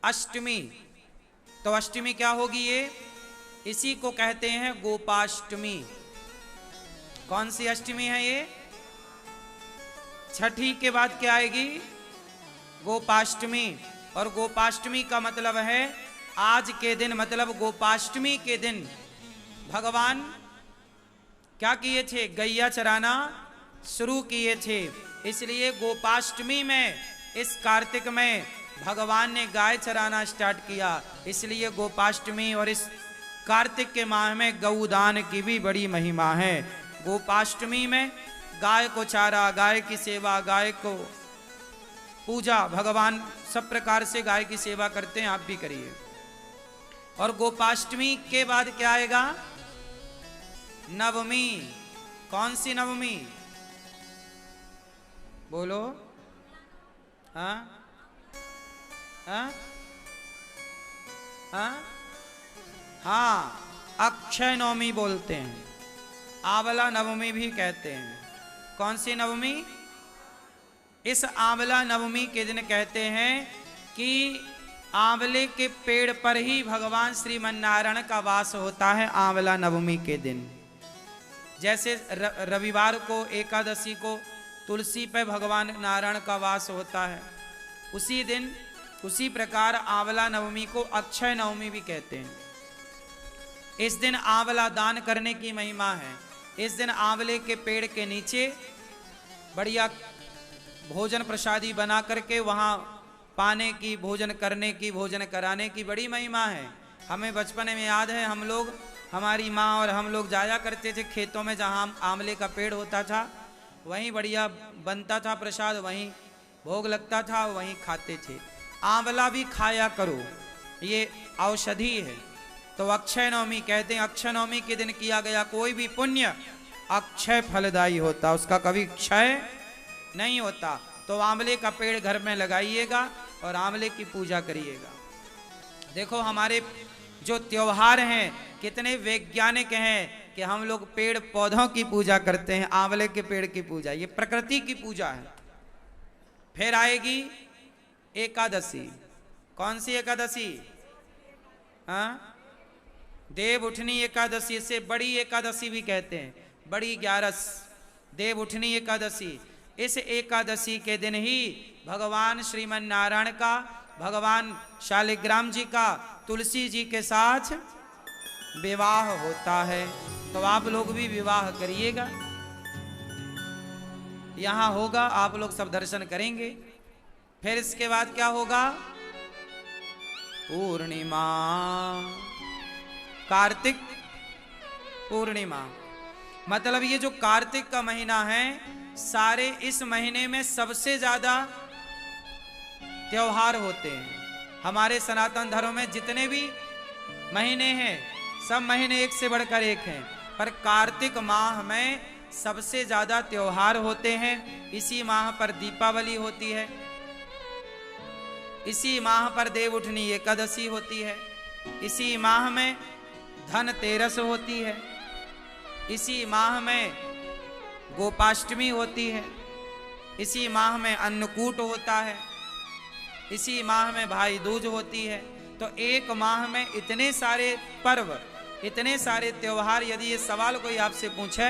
अष्टमी। तो अष्टमी क्या होगी ये? इसी को कहते हैं गोपाष्टमी। कौन सी अष्टमी है ये? छठी के बाद क्या आएगी? गोपाष्टमी। और गोपाष्टमी का मतलब है आज के दिन, मतलब गोपाष्टमी के दिन भगवान क्या किए थे? गैया चराना शुरू किए थे। इसलिए गोपाष्टमी में, इस कार्तिक में भगवान ने गाय चराना स्टार्ट किया। इसलिए गोपाष्टमी और इस कार्तिक के माह में गौदान की भी बड़ी महिमा है। गोपाष्टमी में गाय को चारा, गाय की सेवा, गाय को पूजा, भगवान सब प्रकार से गाय की सेवा करते हैं, आप भी करिए। और गोपाष्टमी के बाद क्या आएगा? नवमी। कौन सी नवमी? बोलो। हाँ हाँ हाँ हाँ, अक्षय नवमी बोलते हैं, आंवला नवमी भी कहते हैं। कौन सी नवमी? इस आंवला नवमी के दिन कहते हैं कि आंवले के पेड़ पर ही भगवान श्रीमन्नारायण का वास होता है आंवला नवमी के दिन। जैसे रविवार को, एकादशी को तुलसी पे भगवान नारायण का वास होता है, उसी दिन, उसी प्रकार आंवला नवमी को अक्षय नवमी भी कहते हैं। इस दिन आंवला दान करने की महिमा है। इस दिन आंवले के पेड़ के नीचे बढ़िया भोजन प्रसादी बना करके वहाँ पाने की, भोजन करने की, भोजन कराने की बड़ी महिमा है। हमें बचपन में याद है, हम लोग, हमारी माँ और हम लोग जाया करते थे खेतों में, जहाँ आंवले का पेड़ होता था, वहीं बढ़िया बनता था प्रसाद, वहीं भोग लगता था, वहीं खाते थे। आंवला भी खाया करो, ये औषधि है। तो अक्षय नवमी कहते हैं, अक्षय नवमी के दिन किया गया कोई भी पुण्य अक्षय फलदायी होता, उसका कभी क्षय नहीं होता। तो आंवले का पेड़ घर में लगाइएगा और आंवले की पूजा करिएगा। देखो हमारे जो त्योहार हैं कितने वैज्ञानिक हैं कि हम लोग पेड़ पौधों की पूजा करते हैं, आंवले के पेड़ की पूजा, ये प्रकृति की पूजा है। फिर आएगी एकादशी। कौन सी एकादशी? हाँ, देव उठनी एकादशी, से बड़ी एकादशी भी कहते हैं, बड़ी 11, देव उठनी एकादशी। इस एकादशी के दिन ही भगवान श्रीमन नारायण का, भगवान शालिग्राम जी का तुलसी जी के साथ विवाह होता है। तो आप लोग भी विवाह करिएगा, यहां होगा, आप लोग सब दर्शन करेंगे। फिर इसके बाद क्या होगा? पूर्णिमा, कार्तिक पूर्णिमा। मतलब ये जो कार्तिक का महीना है, सारे इस महीने में सबसे ज्यादा त्योहार होते हैं। हमारे सनातन धर्म में जितने भी महीने हैं, सब महीने एक से बढ़कर एक हैं, पर कार्तिक माह में सबसे ज्यादा त्योहार होते हैं। इसी माह पर दीपावली होती है, इसी माह पर देव उठनी एकादशी होती है, इसी माह में धनतेरस होती है, इसी माह में गोपाष्टमी होती है, इसी माह में अन्नकूट होता है, इसी माह में भाई दूज होती है। तो एक माह में इतने सारे पर्व, इतने सारे त्योहार। यदि ये सवाल कोई आपसे पूछे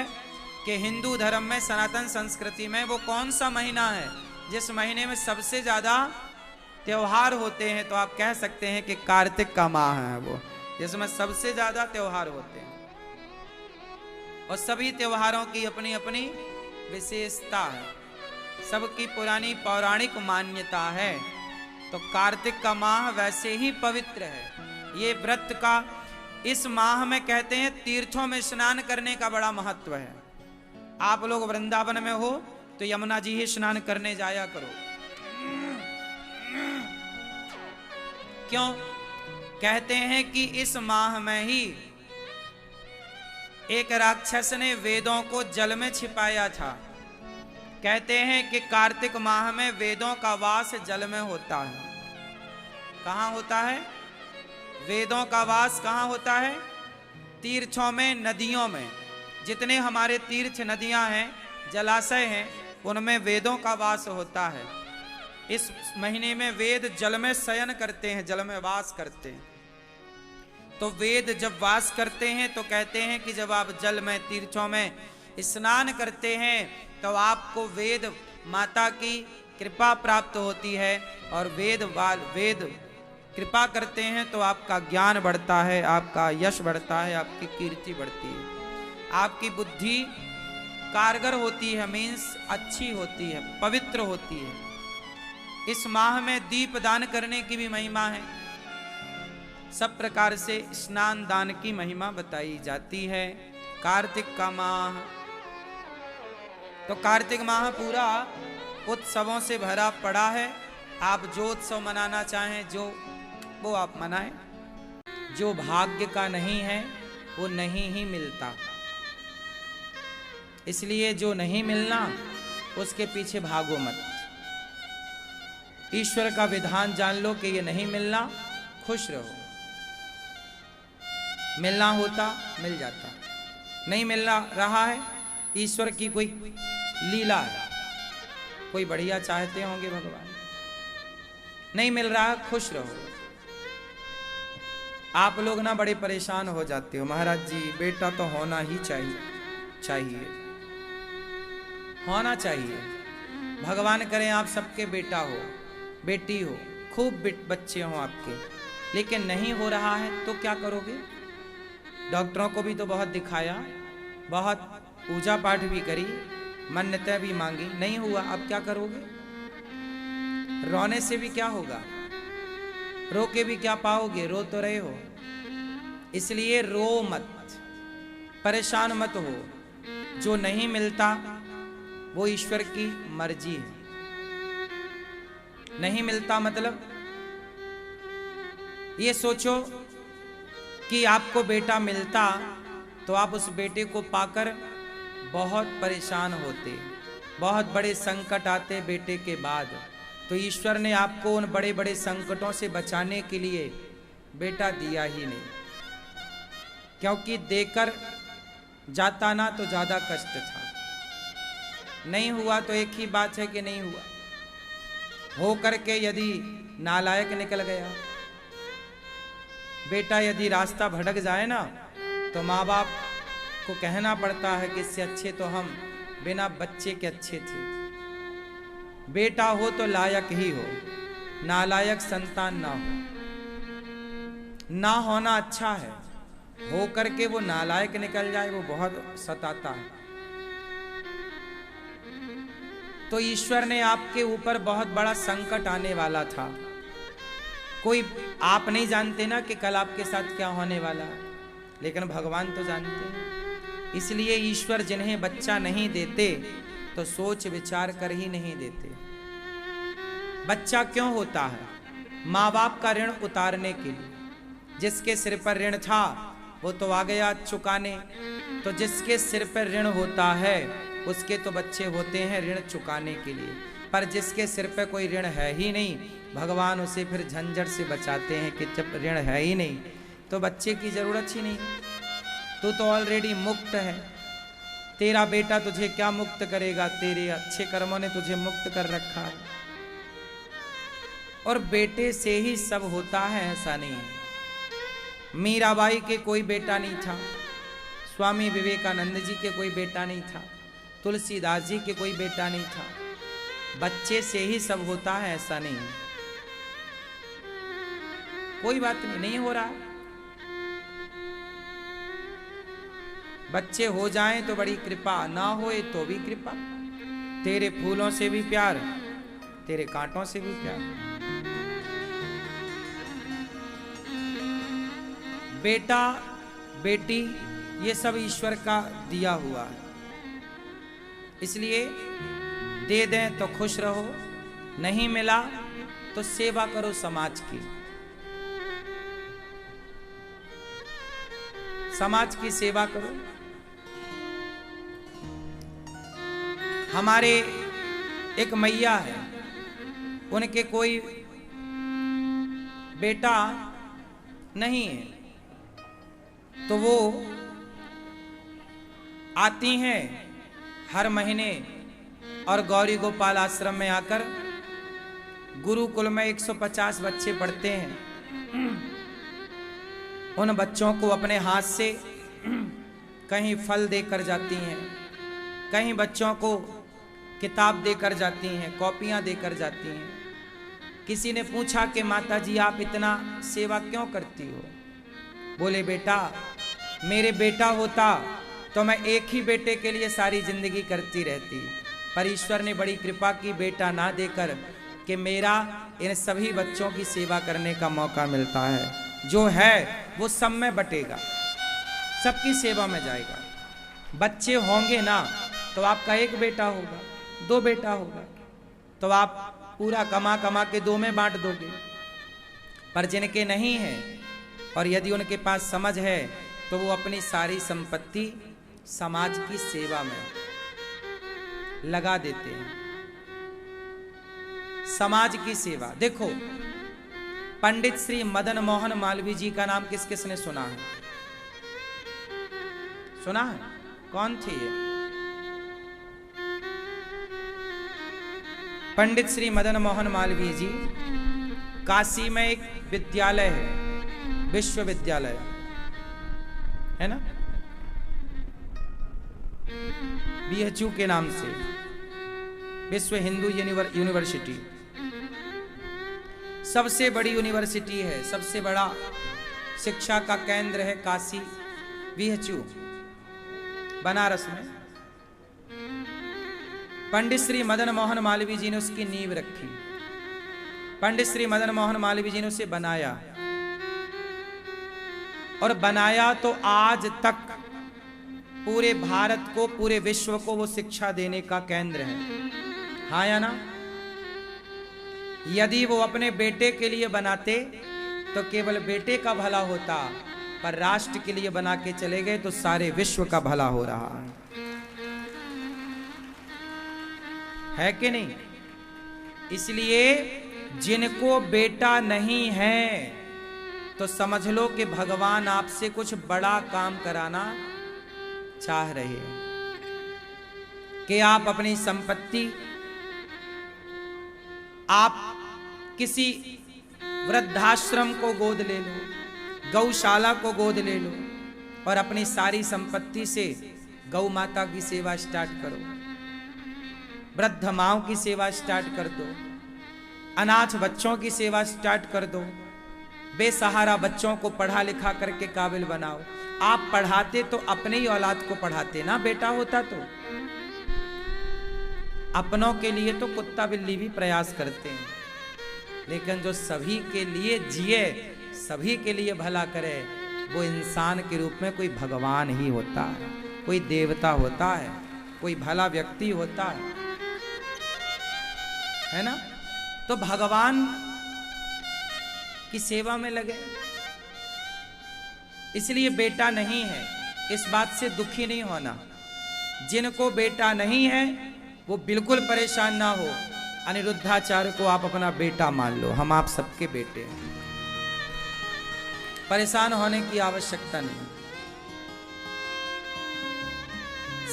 कि हिंदू धर्म में, सनातन संस्कृति में वो कौन सा महीना है जिस महीने में सबसे ज्यादा त्योहार होते हैं, तो आप कह सकते हैं कि कार्तिक का माह है वो, जिसमें सबसे ज्यादा त्योहार होते हैं। और सभी त्योहारों की अपनी अपनी विशेषता है, सबकी पुरानी पौराणिक मान्यता है। तो कार्तिक का माह वैसे ही पवित्र है। ये व्रत का, इस माह में कहते हैं तीर्थों में स्नान करने का बड़ा महत्व है। आप लोग वृंदावन में हो तो यमुना जी ही स्नान करने जाया करो। क्यों? कहते हैं कि इस माह में ही एक राक्षस ने वेदों को जल में छिपाया था। कहते हैं कि कार्तिक माह में वेदों का वास जल में होता है। कहाँ होता है? वेदों का वास कहाँ होता है? तीर्थों में, नदियों में। जितने हमारे तीर्थ नदियां हैं, जलाशय हैं, उनमें वेदों का वास होता है। इस महीने में वेद जल में शयन करते हैं, जल में वास करते हैं। तो वेद जब वास करते हैं तो कहते हैं कि जब आप जल में तीर्थों में स्नान करते हैं तो आपको वेद माता की कृपा प्राप्त होती है, और वेद कृपा करते हैं तो आपका ज्ञान बढ़ता है, आपका यश बढ़ता है, आपकी कीर्ति बढ़ती है, आपकी बुद्धि कारगर होती है, मीन्स अच्छी होती है, पवित्र होती है। इस माह में दीप दान करने की भी महिमा है। सब प्रकार से स्नान दान की महिमा बताई जाती है। कार्तिक का माह, तो कार्तिक माह पूरा उत्सवों से भरा पड़ा है। आप जो उत्सव मनाना चाहें जो वो आप मनाएं। जो भाग्य का नहीं है वो नहीं ही मिलता, इसलिए जो नहीं मिलना उसके पीछे भागो मत। ईश्वर का विधान जान लो कि ये नहीं मिलना, खुश रहो। मिलना होता मिल जाता, नहीं मिलना रहा है ईश्वर की कोई लीला है, कोई बढ़िया चाहते होंगे भगवान। नहीं मिल रहा, खुश रहो। आप लोग ना बड़े परेशान हो जाते हो, महाराज जी बेटा तो होना ही चाहिए होना चाहिए। भगवान करें आप सबके बेटा हो, बेटी हो, खूब बच्चे हो आपके, लेकिन नहीं हो रहा है तो क्या करोगे? डॉक्टरों को भी तो बहुत दिखाया, बहुत पूजा पाठ भी करी, मन्नतें भी मांगी, नहीं हुआ, अब क्या करोगे? रोने से भी क्या होगा? रो के भी क्या पाओगे? रो तो रहे हो, इसलिए रो मत, परेशान मत हो। जो नहीं मिलता वो ईश्वर की मर्जी है। नहीं मिलता मतलब ये सोचो कि आपको बेटा मिलता तो आप उस बेटे को पाकर बहुत परेशान होते, बहुत बड़े संकट आते बेटे के बाद। तो ईश्वर ने आपको उन बड़े बड़े संकटों से बचाने के लिए बेटा दिया ही नहीं, क्योंकि देकर जाता ना तो ज्यादा कष्ट था। नहीं हुआ तो एक ही बात है कि नहीं हुआ, हो करके यदि नालायक निकल गया बेटा, यदि रास्ता भटक जाए ना तो माँ बाप को कहना पड़ता है कि इससे अच्छे तो हम बिना बच्चे के अच्छे थे। बेटा हो तो लायक ही हो, नालायक संतान ना हो। ना होना अच्छा है, हो करके वो नालायक निकल जाए वो बहुत सताता है। तो ईश्वर ने आपके ऊपर बहुत बड़ा संकट आने वाला था। कोई आप नहीं जानते ना कि कल आपके साथ क्या होने वाला है, लेकिन भगवान तो जानते हैं। इसलिए ईश्वर जिन्हें बच्चा नहीं देते तो सोच विचार कर ही नहीं देते। बच्चा क्यों होता है? माँ बाप का ऋण उतारने के लिए। जिसके सिर पर ऋण था वो तो आ गया चुकाने, तो जिसके सिर पर ऋण होता है उसके तो बच्चे होते हैं ऋण चुकाने के लिए। पर जिसके सिर पे कोई ऋण है ही नहीं, भगवान उसे फिर झंझट से बचाते हैं कि जब ऋण है ही नहीं तो बच्चे की जरूरत ही नहीं, तू तो ऑलरेडी मुक्त है। तेरा बेटा तुझे क्या मुक्त करेगा? तेरे अच्छे कर्मों ने तुझे मुक्त कर रखा है। और बेटे से ही सब होता है ऐसा नहीं है। मीराबाई के कोई बेटा नहीं था, स्वामी विवेकानंद जी के कोई बेटा नहीं था, तुलसीदास जी के कोई बेटा नहीं था। बच्चे से ही सब होता है ऐसा नहीं है। कोई बात नहीं हो रहा, बच्चे हो जाएं तो बड़ी कृपा, ना होए तो भी कृपा। तेरे फूलों से भी प्यार, तेरे कांटों से भी प्यार। बेटा बेटी ये सब ईश्वर का दिया हुआ है, इसलिए दे दें तो खुश रहो, नहीं मिला तो सेवा करो समाज की। समाज की सेवा करो। हमारे एक मैया है, उनके कोई बेटा नहीं है, तो वो आती हैं हर महीने और गौरी गोपाल आश्रम में आकर गुरुकुल में 150 बच्चे पढ़ते हैं। उन बच्चों को अपने हाथ से कहीं फल देकर जाती हैं, कहीं बच्चों को किताब देकर जाती हैं, कॉपियां देकर जाती हैं। किसी ने पूछा कि माता जी आप इतना सेवा क्यों करती हो? बोले बेटा, मेरे बेटा होता तो मैं एक ही बेटे के लिए सारी जिंदगी करती रहती, पर ईश्वर ने बड़ी कृपा की बेटा ना देकर कि मेरा इन सभी बच्चों की सेवा करने का मौका मिलता है। जो है वो सब में बटेगा, सबकी सेवा में जाएगा। बच्चे होंगे ना तो आपका एक बेटा होगा, दो बेटा होगा, तो आप पूरा कमा कमा के दो में बांट दोगे। पर जिनके नहीं है और यदि उनके पास समझ है तो वो अपनी सारी संपत्ति समाज की सेवा में लगा देते हैं। समाज की सेवा। देखो, पंडित श्री मदन मोहन मालवीय जी का नाम किस किस ने सुना है? सुना है? कौन थे ये? पंडित श्री मदन मोहन मालवीय जी, काशी में एक विद्यालय है, विश्वविद्यालय है ना, BHU के नाम से, विश्व हिंदू यूनिवर्सिटी। सबसे बड़ी यूनिवर्सिटी है, सबसे बड़ा शिक्षा का केंद्र है काशी, BHU बनारस में। पंडित श्री मदन मोहन मालवीय जी ने उसकी नींव रखी। पंडित श्री मदन मोहन मालवीय जी ने उसे बनाया, और बनाया तो आज तक पूरे भारत को, पूरे विश्व को वो शिक्षा देने का केंद्र है। हाँ या ना? यदि वो अपने बेटे के लिए बनाते तो केवल बेटे का भला होता, पर राष्ट्र के लिए बना के चले गए तो सारे विश्व का भला हो रहा है कि नहीं? इसलिए जिनको बेटा नहीं है तो समझ लो कि भगवान आपसे कुछ बड़ा काम कराना चाह रहे हैं, कि आप अपनी संपत्ति, आप किसी वृद्धाश्रम को गोद ले लो, गौशाला को गोद ले लो, और अपनी सारी संपत्ति से गौ माता की सेवा स्टार्ट करो, वृद्ध माओं की सेवा स्टार्ट कर दो, अनाथ बच्चों की सेवा स्टार्ट कर दो, बेसहारा बच्चों को पढ़ा लिखा करके काबिल बनाओ। आप पढ़ाते तो अपने ही औलाद को पढ़ाते ना, बेटा होता तो। अपनों के लिए तो कुत्ता बिल्ली भी प्रयास करते हैं, लेकिन जो सभी के लिए जिए, सभी के लिए भला करे, वो इंसान के रूप में कोई भगवान ही होता है, कोई देवता होता है, कोई भला व्यक्ति होता है ना? तो भगवान की सेवा में लगे। इसलिए बेटा नहीं है इस बात से दुखी नहीं होना। जिनको बेटा नहीं है वो बिल्कुल परेशान ना हो। अनिरुद्धाचार्य को आप अपना बेटा मान लो, हम आप सबके बेटे हैं, परेशान होने की आवश्यकता नहीं।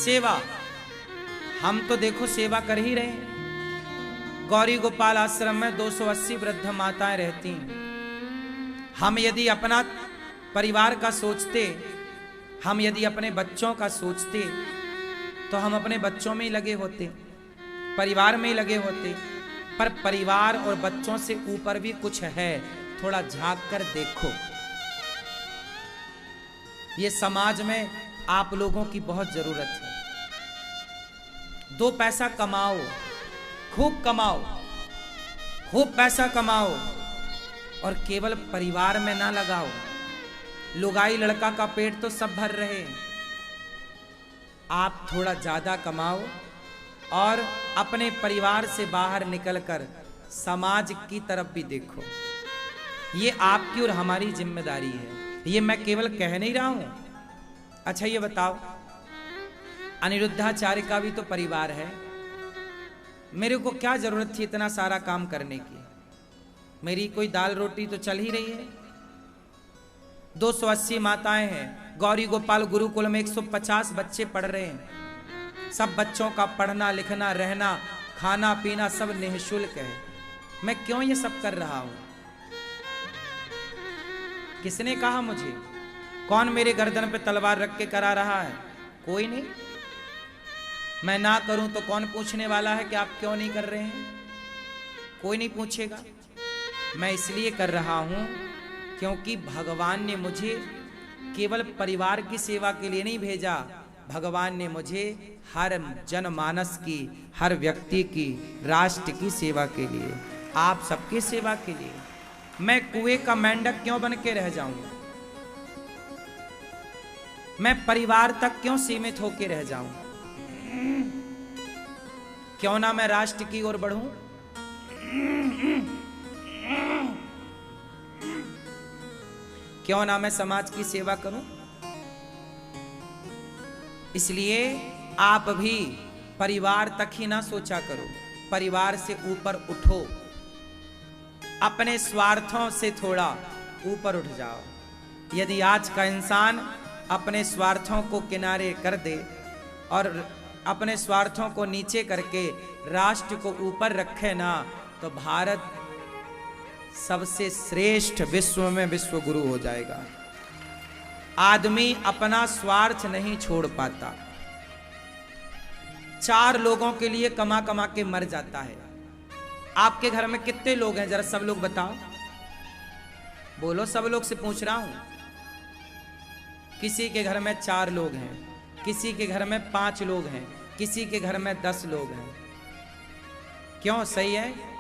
सेवा, हम तो देखो सेवा कर ही रहे हैं। गौरी गोपाल आश्रम में 280 वृद्ध माताएं रहती हैं। हम यदि अपना परिवार का सोचते, हम यदि अपने बच्चों का सोचते, तो हम अपने बच्चों में ही लगे होते, परिवार में ही लगे होते। पर परिवार और बच्चों से ऊपर भी कुछ है, थोड़ा झांक कर देखो। ये समाज में आप लोगों की बहुत जरूरत है। 2 पैसा कमाओ, खूब कमाओ, खूब पैसा कमाओ, और केवल परिवार में ना लगाओ। लुगाई लड़का का पेट तो सब भर रहे। आप थोड़ा ज्यादा कमाओ और अपने परिवार से बाहर निकलकर समाज की तरफ भी देखो। ये आपकी और हमारी जिम्मेदारी है, ये मैं केवल कह नहीं रहा हूं। अच्छा ये बताओ, अनिरुद्धाचार्य का भी तो परिवार है। मेरे को क्या जरूरत थी इतना सारा काम करने की? मेरी कोई दाल रोटी तो चल ही रही है। 280 माताएं हैं। गौरी गोपाल गुरुकुल में 150 बच्चे पढ़ रहे हैं। सब बच्चों का पढ़ना लिखना रहना खाना पीना सब निःशुल्क है। मैं क्यों ये सब कर रहा हूं? किसने कहा मुझे? कौन मेरे गर्दन पे तलवार रख के करा रहा है? कोई नहीं। मैं ना करूं तो कौन पूछने वाला है कि आप क्यों नहीं कर रहे हैं? कोई नहीं पूछेगा। मैं इसलिए कर रहा हूं क्योंकि भगवान ने मुझे केवल परिवार की सेवा के लिए नहीं भेजा, भगवान ने मुझे हर जनमानस की, हर व्यक्ति की, राष्ट्र की सेवा के लिए, आप सबकी सेवा के लिए। मैं कुएं का मेंढक क्यों बन के रह जाऊं? मैं परिवार तक क्यों सीमित होकर रह जाऊं? क्यों ना मैं राष्ट्र की ओर बढ़ूं? क्यों ना मैं समाज की सेवा करूं? इसलिए आप भी परिवार तक ही ना सोचा करो, परिवार से ऊपर उठो, अपने स्वार्थों से थोड़ा ऊपर उठ जाओ। यदि आज का इंसान अपने स्वार्थों को किनारे कर दे और अपने स्वार्थों को नीचे करके राष्ट्र को ऊपर रखे ना, तो भारत सबसे श्रेष्ठ विश्व में विश्व गुरु हो जाएगा। आदमी अपना स्वार्थ नहीं छोड़ पाता, 4 लोगों के लिए कमा कमा के मर जाता है। आपके घर में कितने लोग हैं? जरा सब लोग बताओ, बोलो, सब लोग से पूछ रहा हूं। किसी के घर में 4 लोग हैं, किसी के घर में 5 लोग हैं, किसी के घर में 10 लोग हैं। क्यों? सही है।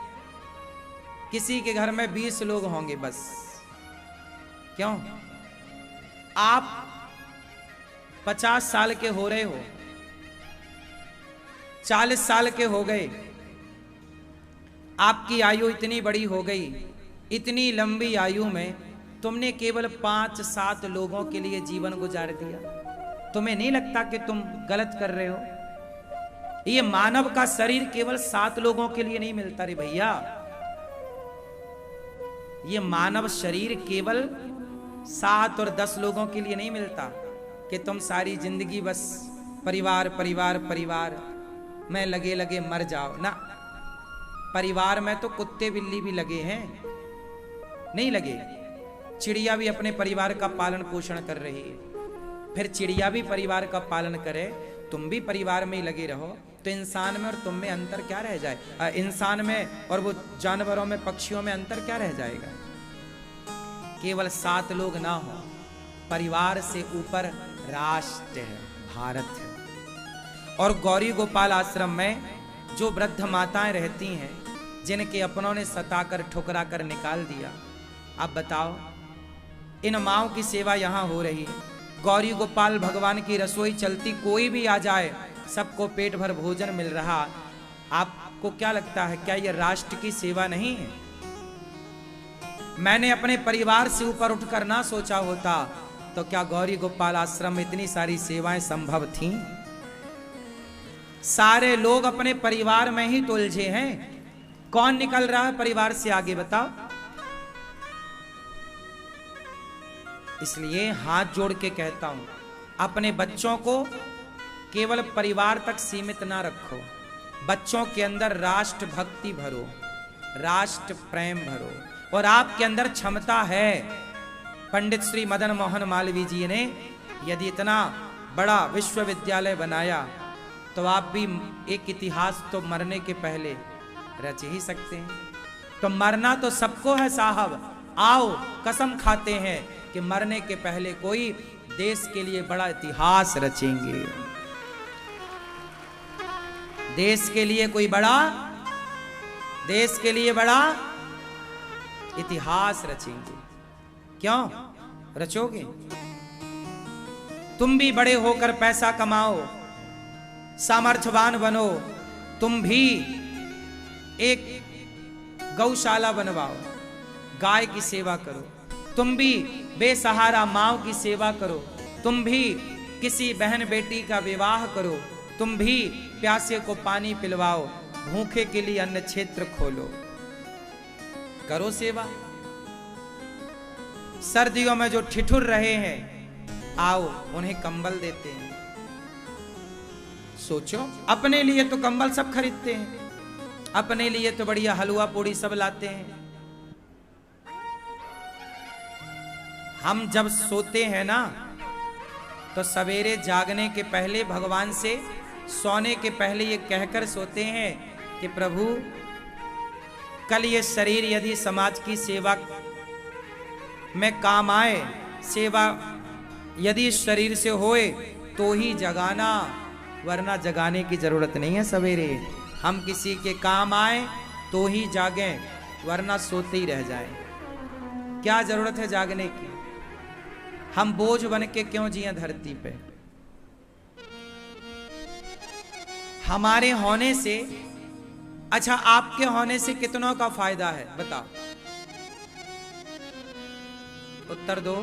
किसी के घर में 20 लोग होंगे बस। क्यों? आप 50 साल के हो रहे हो, 40 साल के हो गए, आपकी आयु इतनी बड़ी हो गई, इतनी लंबी आयु में तुमने केवल 5-7 लोगों के लिए जीवन गुजार दिया। तुम्हें नहीं लगता कि तुम गलत कर रहे हो? ये मानव का शरीर केवल 7 लोगों के लिए नहीं मिलता रे भैया। ये मानव शरीर केवल 7 और 10 लोगों के लिए नहीं मिलता कि तुम सारी जिंदगी बस परिवार परिवार परिवार में लगे लगे मर जाओ ना। परिवार में तो कुत्ते बिल्ली भी लगे हैं, नहीं लगे? चिड़िया भी अपने परिवार का पालन पोषण कर रही है। फिर चिड़िया भी परिवार का पालन करे, तुम भी परिवार में ही लगे रहो, तो इंसान में और तुम में अंतर क्या रह जाए? इंसान में और वो जानवरों में, पक्षियों में अंतर क्या रह जाएगा? केवल 7 लोग ना हो, परिवार से ऊपर राष्ट्र है, भारत है। और गौरी गोपाल आश्रम में जो वृद्ध माताएं रहती हैं, जिनके अपनों ने सताकर ठुकरा कर निकाल दिया, आप बताओ, इन माओं की सेवा यहां हो रही है। गौरी गोपाल भगवान की रसोई चलती, कोई भी आ जाए, सबको पेट भर भोजन मिल रहा। आपको क्या लगता है, क्या यह राष्ट्र की सेवा नहीं है? मैंने अपने परिवार से ऊपर उठकर ना सोचा होता तो क्या गौरी गोपाल आश्रम में इतनी सारी सेवाएं संभव थीं? सारे लोग अपने परिवार में ही तो उलझे हैं। कौन निकल रहा है परिवार से आगे, बताओ? इसलिए हाथ जोड़ के कहता हूं, अपने बच्चों को केवल परिवार तक सीमित ना रखो, बच्चों के अंदर राष्ट्र भक्ति भरो, राष्ट्र प्रेम भरो। और आपके अंदर क्षमता है। पंडित श्री मदन मोहन मालवीय जी ने यदि इतना बड़ा विश्वविद्यालय बनाया, तो आप भी एक इतिहास तो मरने के पहले रच ही सकते हैं। तो मरना तो सबको है साहब। आओ कसम खाते हैं कि मरने के पहले कोई देश के लिए बड़ा इतिहास रचेंगे, देश के लिए कोई बड़ा, देश के लिए बड़ा इतिहास रचेंगे। क्यों रचोगे? तुम भी बड़े होकर पैसा कमाओ, सामर्थ्यवान बनो, तुम भी एक गौशाला बनवाओ, गाय की सेवा करो, तुम भी बेसहारा माँ की सेवा करो, तुम भी किसी बहन बेटी का विवाह करो, तुम भी प्यासे को पानी पिलवाओ, भूखे के लिए अन्न क्षेत्र खोलो, करो सेवा। सर्दियों में जो ठिठुर रहे हैं, आओ उन्हें कंबल देते हैं। सोचो, अपने लिए तो कंबल सब खरीदते हैं, अपने लिए तो बढ़िया हलवा पूड़ी सब लाते हैं। हम जब सोते हैं ना तो सवेरे जागने के पहले भगवान से सोने के पहले ये कहकर सोते हैं कि प्रभु कल ये शरीर यदि समाज की सेवा में काम आए, सेवा यदि शरीर से होए तो ही जगाना, वरना जगाने की जरूरत नहीं है। सवेरे हम किसी के काम आए तो ही जागें, वरना सोते ही रह जाएं। क्या जरूरत है जागने की? हम बोझ बन के क्यों जिए धरती पे? हमारे होने से, अच्छा आपके होने से कितनों का फायदा है बताओ, उत्तर दो।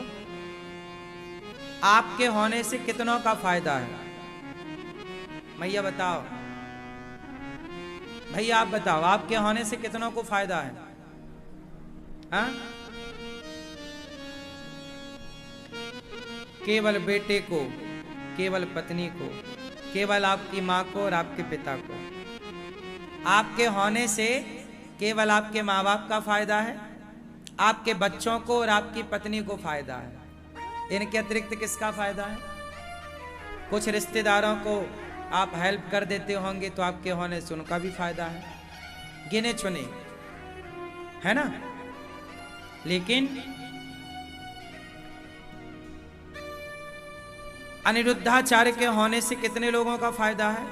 आपके होने से कितनों का फायदा है? मैया बताओ, भैया आप बताओ, आपके होने से कितनों को फायदा है? हाँ? केवल बेटे को, केवल पत्नी को, केवल आपकी माँ को और आपके पिता को। आपके होने से केवल आपके माँ बाप का फायदा है, आपके बच्चों को और आपकी पत्नी को फायदा है। इनके अतिरिक्त किसका फायदा है? कुछ रिश्तेदारों को आप हेल्प कर देते होंगे तो आपके होने से उनका भी फायदा है, गिने चुने, है ना। लेकिन अनिरुद्धाचार्य के होने से कितने लोगों का फायदा है?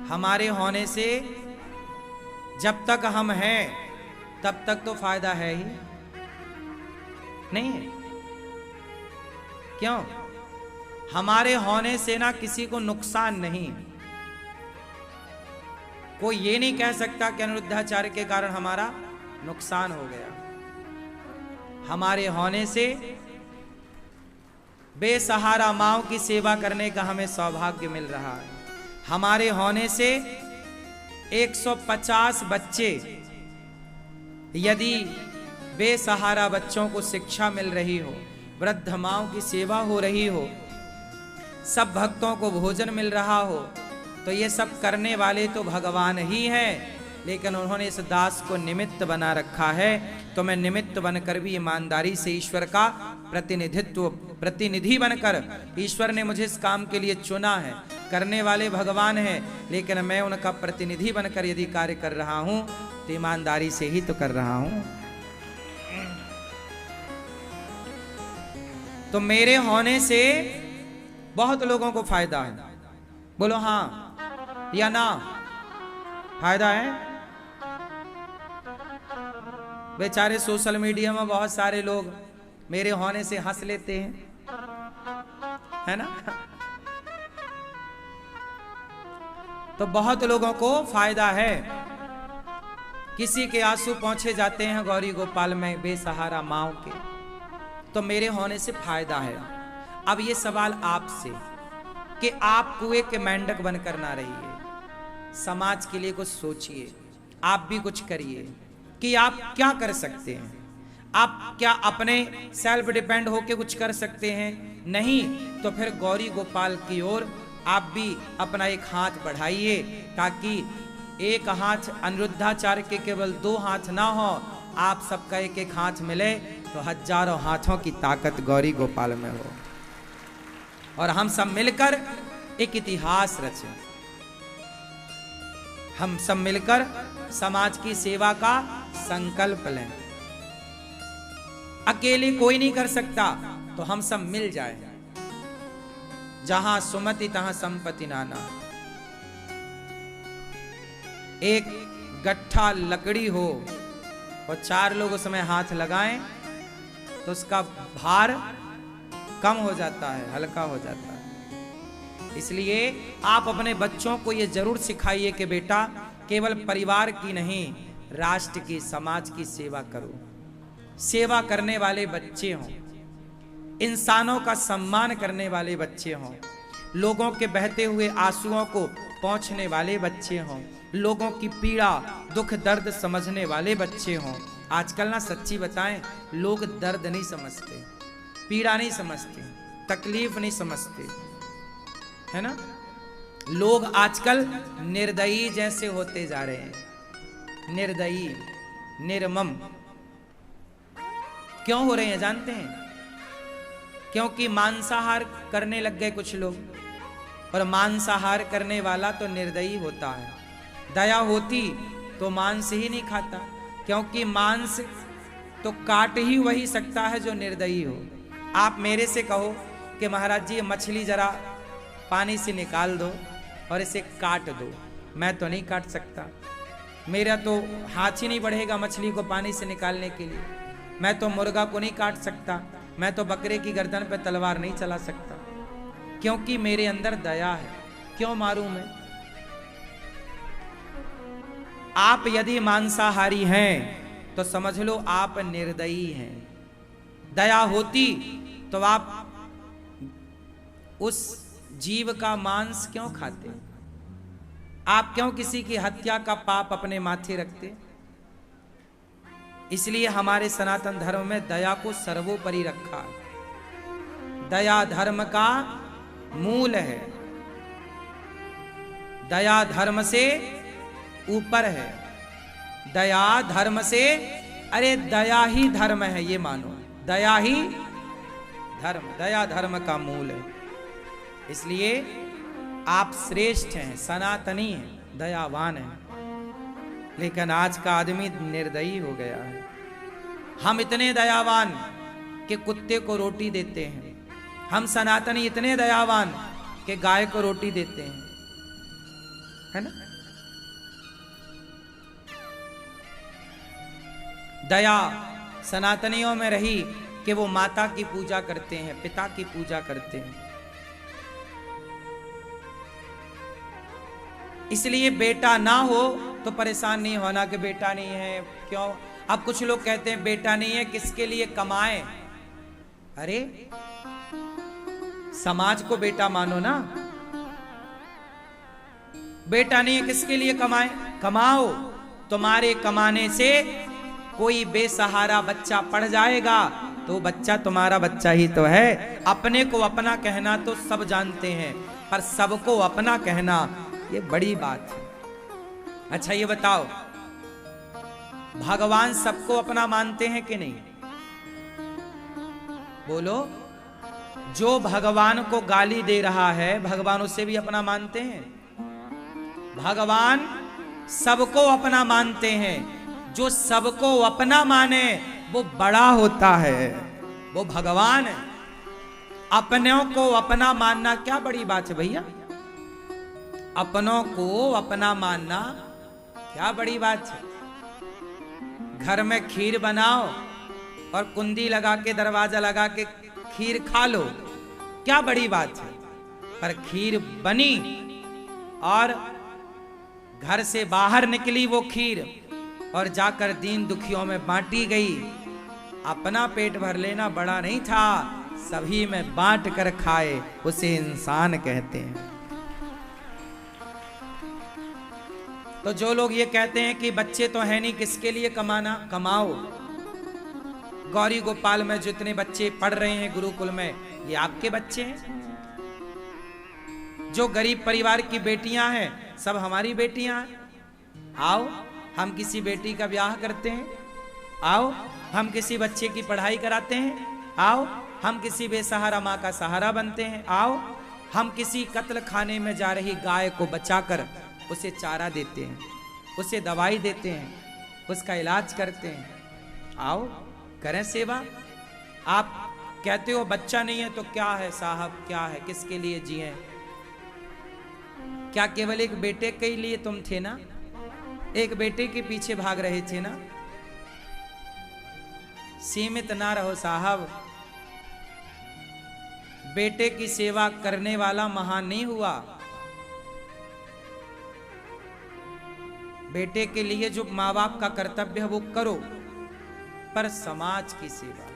हमारे होने से जब तक हम हैं तब तक तो फायदा है ही नहीं है। क्यों? हमारे होने से ना किसी को नुकसान नहीं। कोई ये नहीं कह सकता कि अनिरुद्धाचार्य के कारण हमारा नुकसान हो गया। हमारे होने से बेसहारा माओ की सेवा करने का हमें सौभाग्य मिल रहा है। हमारे होने से 150 बच्चे, यदि बेसहारा बच्चों को शिक्षा मिल रही हो, वृद्ध माओ की सेवा हो रही हो, सब भक्तों को भोजन मिल रहा हो, तो ये सब करने वाले तो भगवान ही हैं, लेकिन उन्होंने इस दास को निमित्त बना रखा है। तो मैं निमित्त बनकर भी ईमानदारी से ईश्वर का प्रतिनिधि बनकर, ईश्वर ने मुझे इस काम के लिए चुना है, करने वाले भगवान हैं, लेकिन मैं उनका प्रतिनिधि बनकर यदि कार्य कर रहा हूं तो ईमानदारी से ही तो कर रहा हूं। तो मेरे होने से बहुत लोगों को फायदा है। बोलो हाँ या ना? फायदा है। बेचारे सोशल मीडिया में बहुत सारे लोग मेरे होने से हंस लेते हैं, है ना। तो बहुत लोगों को फायदा है। किसी के आंसू पहुंचे जाते हैं गौरी गोपाल में बेसहारा माओ के, तो मेरे होने से फायदा है। अब ये सवाल आपसे कि आप कुएं के मेंढक बनकर ना रहिए, समाज के लिए कुछ सोचिए, आप भी कुछ करिए कि आप क्या कर सकते हैं। आप क्या अपने सेल्फ डिपेंड होके कुछ कर सकते हैं? नहीं, तो फिर गौरी गोपाल की ओर आप भी अपना एक हाथ बढ़ाइए, ताकि एक हाथ अनिरुद्धाचार्य के केवल 2 हाथ ना हो, आप सबका एक एक हाथ मिले तो हजारों हाथों की ताकत गौरी गोपाल में हो, और हम सब मिलकर एक इतिहास रचें। हम सब मिलकर समाज की सेवा का संकल्प लें। अकेले कोई नहीं कर सकता, तो हम सब मिल जाए। जहां सुमति तहां संपत्ति नाना। एक गट्ठा लकड़ी हो और 4 लोग उसमें हाथ लगाएं तो उसका भार कम हो जाता है, हल्का हो जाता है। इसलिए आप अपने बच्चों को ये जरूर सिखाइए कि बेटा केवल परिवार की नहीं, राष्ट्र की, समाज की सेवा करो। सेवा करने वाले बच्चे हों, इंसानों का सम्मान करने वाले बच्चे हों, लोगों के बहते हुए आंसुओं को पहुंचने वाले बच्चे हों, लोगों की पीड़ा दुख दर्द समझने वाले बच्चे हों। आजकल ना सच्ची बताएं, लोग दर्द नहीं समझते, पीड़ा नहीं समझते, तकलीफ नहीं समझते, है ना। लोग आजकल निर्दयी जैसे होते जा रहे हैं, निर्दयी, निर्मम। क्यों हो रहे हैं जानते हैं? क्योंकि मांसाहार करने लग गए कुछ लोग, और मांसाहार करने वाला तो निर्दयी होता है। दया होती तो मांस ही नहीं खाता, क्योंकि मांस तो काट ही वही सकता है जो निर्दयी हो। आप मेरे से कहो कि महाराज जी ये मछली जरा पानी से निकाल दो और इसे काट दो, मैं तो नहीं काट सकता, मेरा तो हाथ ही नहीं बढ़ेगा मछली को पानी से निकालने के लिए। मैं तो मुर्गा को नहीं काट सकता, मैं तो बकरे की गर्दन पे तलवार नहीं चला सकता, क्योंकि मेरे अंदर दया है। क्यों मारूं मैं? आप यदि मांसाहारी हैं तो समझ लो आप निर्दयी हैं। दया होती तो आप उस जीव का मांस क्यों खाते? आप क्यों किसी की हत्या का पाप अपने माथे रखते? इसलिए हमारे सनातन धर्म में दया को सर्वोपरि रखा। दया धर्म का मूल है, दया धर्म से ऊपर है, दया धर्म से, अरे दया ही धर्म है, ये मानो, दया ही धर्म, दया धर्म का मूल है। इसलिए आप श्रेष्ठ हैं, सनातनी हैं, दयावान हैं। लेकिन आज का आदमी निर्दयी हो गया है। हम इतने दयावान कि कुत्ते को रोटी देते हैं, हम सनातनी इतने दयावान कि गाय को रोटी देते हैं, है ना? दया सनातनियों में रही कि वो माता की पूजा करते हैं, पिता की पूजा करते हैं। इसलिए बेटा ना हो तो परेशान नहीं होना कि बेटा नहीं है। क्यों? अब कुछ लोग कहते हैं बेटा नहीं है किसके लिए कमाए। अरे समाज को बेटा मानो ना। बेटा नहीं है किसके लिए कमाए? कमाओ, तुम्हारे कमाने से कोई बेसहारा बच्चा पढ़ जाएगा तो बच्चा तुम्हारा बच्चा ही तो है। अपने को अपना कहना तो सब जानते हैं, पर सबको अपना कहना ये बड़ी बात है। अच्छा ये बताओ, भगवान सबको अपना मानते हैं कि नहीं? बोलो। जो भगवान को गाली दे रहा है भगवान उसे भी अपना मानते हैं? भगवान सबको अपना मानते हैं। जो सबको अपना माने वो बड़ा होता है, वो भगवान है। अपनों को अपना मानना क्या बड़ी बात है भैया? अपनों को अपना मानना क्या बड़ी बात है? घर में खीर बनाओ और कुंडी लगा के दरवाजा लगा के खीर खा लो, क्या बड़ी बात है? पर खीर बनी और घर से बाहर निकली वो खीर और जाकर दीन दुखियों में बांटी गई। अपना पेट भर लेना बड़ा नहीं था, सभी में बांट कर खाए उसे इंसान कहते हैं। तो जो लोग ये कहते हैं कि बच्चे तो है नहीं किसके लिए कमाना, कमाओ। गौरी गोपाल में जितने बच्चे पढ़ रहे हैं गुरुकुल में, ये आपके बच्चे हैं। जो गरीब परिवार की बेटियां हैं सब हमारी बेटियां हैं। आओ हम किसी बेटी का ब्याह करते हैं, आओ हम किसी बच्चे की पढ़ाई कराते हैं, आओ हम किसी बेसहारा माँ का सहारा बनते हैं, आओ हम किसी कत्ल खाने में जा रही गाय को बचाकर उसे चारा देते हैं, उसे दवाई देते हैं, उसका इलाज करते हैं। आओ करें सेवा। आप कहते हो बच्चा नहीं है तो क्या है साहब, क्या है, किसके लिए जिए? क्या केवल एक बेटे के लिए तुम थे ना? एक बेटे के पीछे भाग रहे थे ना? सीमित ना रहो साहब। बेटे की सेवा करने वाला महान नहीं हुआ। बेटे के लिए जो माँ बाप का कर्तव्य है वो करो, पर समाज की सेवा,